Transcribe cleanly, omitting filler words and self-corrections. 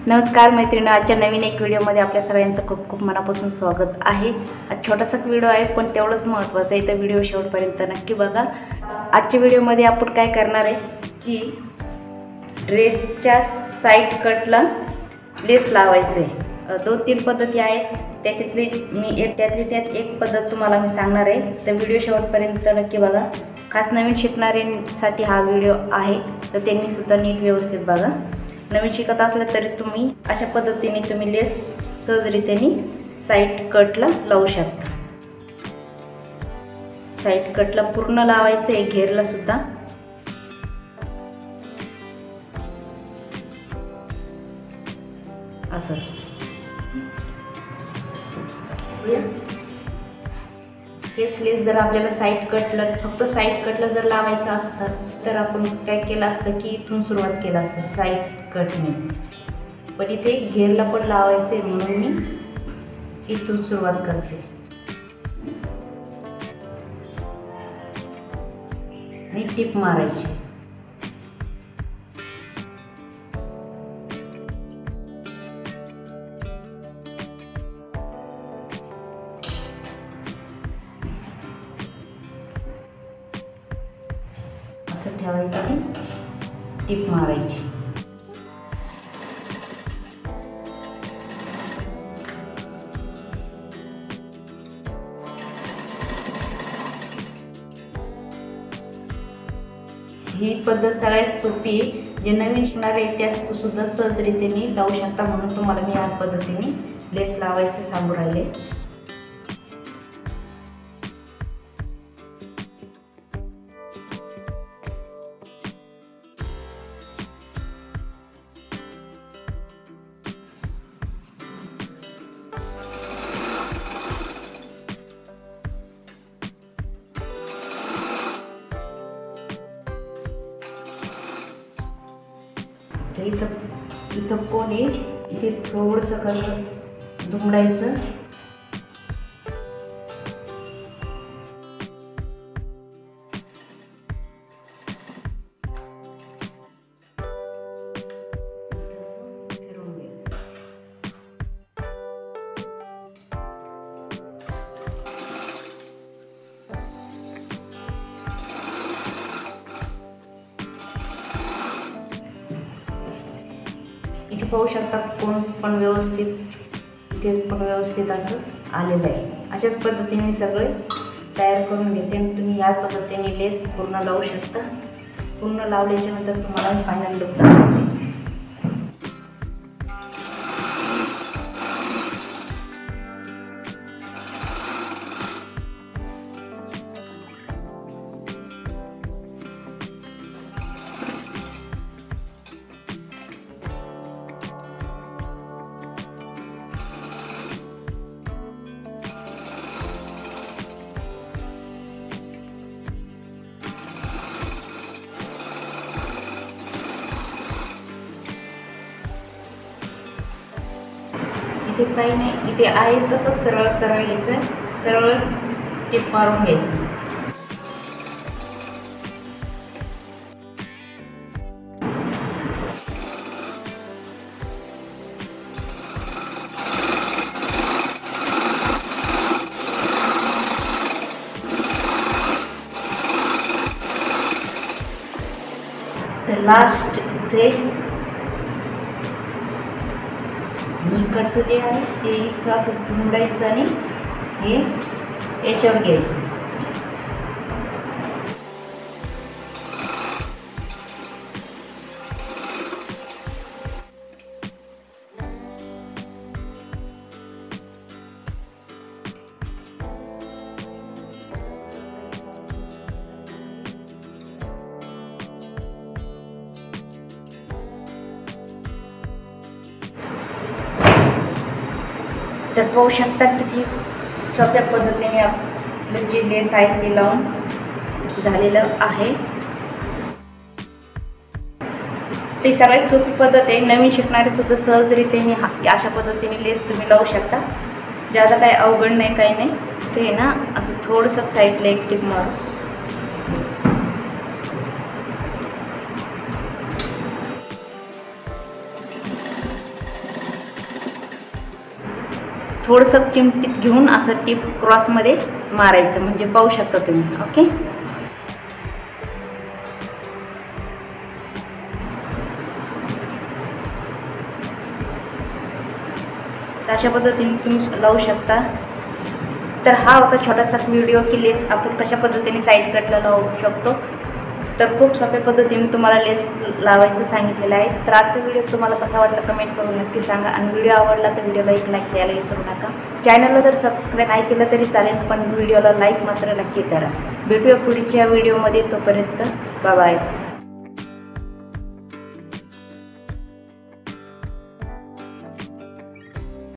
नमस्कार मैत्रिणी, आजच्या नवीन एक व्हिडिओमध्ये आपल्या सगळ्यांचं खूप खूप मनापासून स्वागत आहे। आज छोटासा व्हिडिओ आहे पण तेवढंच महत्त्वाचं आहे, तर व्हिडिओ शेवटपर्यंत नक्की बघा। आजच्या व्हिडिओमध्ये आपण काय करणार आहे की ड्रेसच्या साइड कटला लेस लावायचे आहे। 2-3 पद्धती आहेत, त्याच्यातली मी त्यात एक पद्धत तुम्हाला मी सांगणार आहे, तर व्हिडिओ शेवटपर्यंत नक्की बघा। खास नवीन शिकणाऱ्यांसाठी हा व्हिडिओ आहे, तर त्यांनी सुद्धा नीट व्यवस्थित बघा। नवीन शिकत असलं तरी तुम्ही अशा पद्धतीने तुम्ही लेस सहजरित्याने साइड कटला लावू शकता। साइड कटला पूर्ण लावायचं आहे, घेरला सुद्धा। असं हेच लेस जर आपल्याला साइड कटला फक्त साइड कटला जर लावायचं असतं तर आपण काय केलं असतं की इथून सुरुवात केलं असतं साइड कटने, पण इथे घेरला पण लावायचे म्हणून मी इथून सुरुवात करते आणि टिप मारायची। असं ठेवायचं आणि टिप मारायची। ही पद्धत सगळ्यात सोपी आहे, जे नवीन शिकणारे त्या सुद्धा सहजरित्याने लावू शकता, म्हणून तुम्हाला मी याच पद्धतीने लेस लावायचे सांगू राहिले। इथं कोण आहे, इथे थोडंसं कसं दुमडायचं, फिरवून घ्यायचं। इथे पाहू शकता कोण पण व्यवस्थित, इथे पण व्यवस्थित असं आलेलं आहे। अशाच पद्धतीने मी सगळे तयार करून घेते आणि तुम्ही या पद्धतीने लेस पूर्ण लावू शकता। पूर्ण लावल्याच्या नंतर तुम्हाला फायनल लुक दाखवते। इथे काही नाही, इथे आहे तसं सरळ करायचं, सरळच टिप मारून घ्यायचं। तर लास्ट इथे इकडचं जे आहे ते इथं असं दुमडायचं आणि हे याच्यावर घ्यायचं। तर पाहू शकता किती सोप्या पद्धतीने आपलं जे लेस आहे ते लावून झालेलं आहे। ती सगळ्यात सोपी पद्धत आहे, नवीन शिकणारे सुद्धा सहजरित्याने अशा पद्धतीने लेस तुम्ही लावू शकता। ज्यादा काही अवघड नाही, काही नाही। ते ना असं थोडंसं साईडला एक टिप मारू, थोडंसं चिमटीत घेऊन असं टिप क्रॉसमध्ये मारायचं, म्हणजे पाहू शकता तुम्ही. ओके. अशा पद्धतीने तुम्ही लावू शकता. तर हा होता छोटासा व्हिडिओ की लेस आपण कशा पद्धतीने साईड कटला लावू शकतो. तर खूप सोप्या पद्धतीने तुम्हाला लेस लावायचं सांगितलेलं आहे. तर आजचा व्हिडिओ तुम्हाला कसा वाटला कमेंट करून नक्की सांगा. आणि व्हिडिओ आवडला तर व्हिडिओला एक लाईक द्यायला विसरू नका. चॅनलला जर सबस्क्राईब नाही केलं तरी चालेल, पण व्हिडिओला लाईक मात्र नक्की करा. भेटूया पुढच्या व्हिडिओमध्ये. तोपर्यंत बाय बाय.